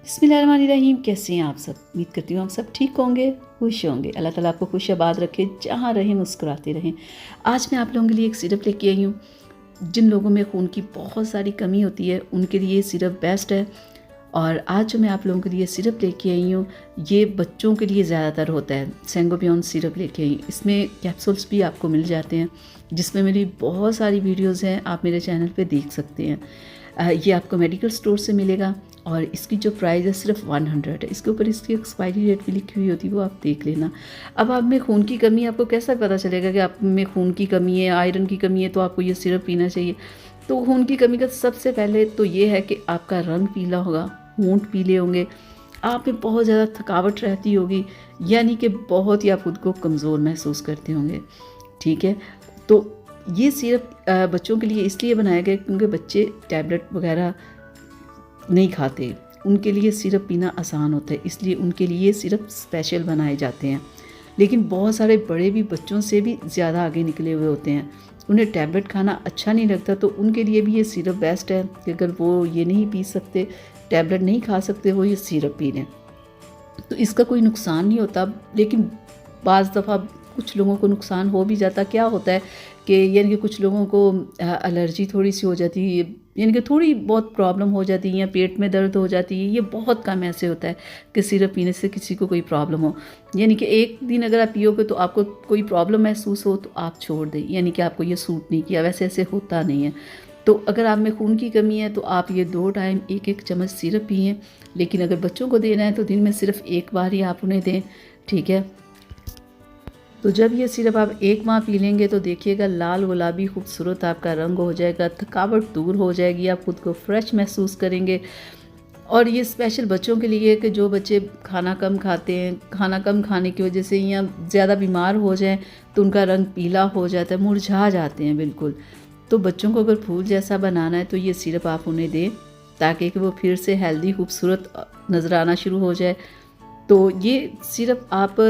बिस्मिल्लाहिर्रहमानिर्रहीम। कैसे हैं आप सब? उम्मीद करती हूँ आप सब ठीक होंगे, खुश होंगे। अल्लाह ताला आपको खुश आबाद रखे, जहाँ रहें मुस्कुराते रहें। आज मैं आप लोगों के लिए एक सिरप लेके आई हूँ। जिन लोगों में खून की बहुत सारी कमी होती है उनके लिए ये सिरप बेस्ट है। और आज जो मैं आप लोगों के लिए सिरप लेके आई हूँ, ये बच्चों के लिए ज़्यादातर होता है। सेंगोबियन सिरप लेके आई। इसमें कैप्सूल्स भी आपको मिल जाते हैं, जिसमें मेरी बहुत सारी वीडियोज़ हैं, आप मेरे चैनल पे देख सकते हैं। ये आपको मेडिकल स्टोर से मिलेगा और इसकी जो प्राइस है सिर्फ 100 है। इसके ऊपर इसकी एक्सपायरी डेट भी लिखी हुई होती है, वो आप देख लेना। अब आप में खून की कमी, आपको कैसा पता चलेगा कि आप में खून की कमी है, आयरन की कमी है, तो आपको ये सिरप पीना चाहिए? तो खून की कमी का सबसे पहले तो ये है कि आपका रंग पीला होगा, होंठ पीले होंगे, आप में बहुत ज़्यादा थकावट रहती होगी, यानी कि बहुत ही आप खुद को कमज़ोर महसूस करते होंगे। ठीक है, तो ये सिरप बच्चों के लिए इसलिए बनाया गया क्योंकि बच्चे टैबलेट वगैरह नहीं खाते, उनके लिए सिरप पीना आसान होता है, इसलिए उनके लिए सिरप स्पेशल बनाए जाते हैं। लेकिन बहुत सारे बड़े भी बच्चों से भी ज़्यादा आगे निकले हुए होते हैं, उन्हें टैबलेट खाना अच्छा नहीं लगता, तो उनके लिए भी ये सिरप बेस्ट है कि अगर वो ये नहीं पी सकते, टैबलेट नहीं खा सकते, वो ये सिरप पी लें। तो इसका कोई नुकसान नहीं होता। लेकिन बाज़ दफ़ा कुछ लोगों को नुकसान हो भी जाता। क्या होता है कि यानी कि कुछ लोगों को एलर्जी थोड़ी सी हो जाती है, यानी कि थोड़ी बहुत प्रॉब्लम हो जाती है, या पेट में दर्द हो जाती है। ये बहुत कम ऐसे होता है कि सिरप पीने से किसी को कोई प्रॉब्लम हो। यानी कि एक दिन अगर आप पियोगे तो आपको कोई प्रॉब्लम महसूस हो तो आप छोड़ दें, यानी कि आपको ये सूट नहीं किया। वैसे ऐसे होता नहीं है। तो अगर आप में खून की कमी है तो आप ये 2 टाइम 1-1 चम्मच सिरप पिएँ। लेकिन अगर बच्चों को देना है तो दिन में सिर्फ 1 बार ही आप उन्हें दें। ठीक है, तो जब ये सिरप आप 1 माह पी लेंगे तो देखिएगा लाल गुलाबी खूबसूरत आपका रंग हो जाएगा, थकावट दूर हो जाएगी, आप खुद को फ्रेश महसूस करेंगे। और ये स्पेशल बच्चों के लिए है कि जो बच्चे खाना कम खाते हैं, खाना कम खाने की वजह से या ज़्यादा बीमार हो जाएं तो उनका रंग पीला हो जाता है, मुरझा जाते हैं बिल्कुल। तो बच्चों को अगर फूल जैसा बनाना है तो ये सिरप आप उन्हें दें, ताकि कि वो फिर से हेल्दी खूबसूरत नज़र आना शुरू हो जाए। तो ये सिरप आप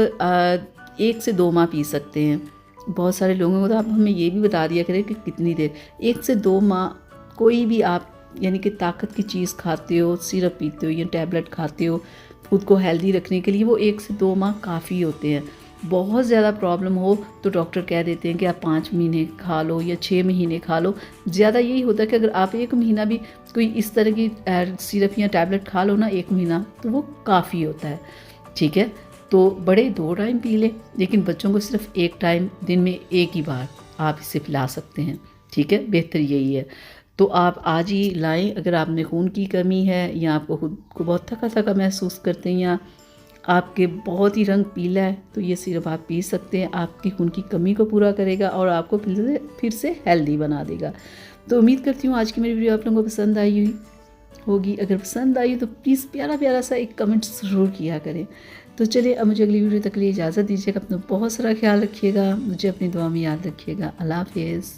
1 से 2 माह पी सकते हैं। बहुत सारे लोगों को तो आप हमें ये भी बता दिया करें कि कितनी देर। 1 से 2 माह कोई भी आप यानी कि ताकत की चीज़ खाते हो, सिरप पीते हो या टैबलेट खाते हो, खुद को हेल्दी रखने के लिए, वो 1 से 2 माह काफ़ी होते हैं। बहुत ज़्यादा प्रॉब्लम हो तो डॉक्टर कह देते हैं कि आप 5 महीने खा लो या 6 महीने खा लो। ज़्यादा यही होता है कि अगर आप 1 महीना भी कोई इस तरह की सिरप या टैबलेट खा लो ना 1 महीना, तो वो काफ़ी होता है। ठीक है, तो बड़े 2 टाइम पी लें, लेकिन बच्चों को सिर्फ 1 टाइम दिन में 1 ही बार आप इसे पिला सकते हैं। ठीक है, बेहतर यही है। तो आप आज ही लाएं। अगर आप में खून की कमी है या आपको खुद को बहुत थका थका महसूस करते हैं या आपके बहुत ही रंग पीला है, तो ये सिरप आप पी सकते हैं। आपकी खून की कमी को पूरा करेगा और आपको फिर से हेल्दी बना देगा। तो उम्मीद करती हूँ आज की मेरी वीडियो आप लोगों को पसंद आई होगी। अगर पसंद आई तो प्लीज़ प्यारा प्यारा सा एक कमेंट ज़रूर किया करें। तो चलिए, अब मुझे अगली वीडियो तक के लिए इजाज़त दीजिएगा। अपना बहुत सारा ख्याल रखिएगा, मुझे अपनी दुआ में याद रखिएगा। अल्लाह हाफ़िज़।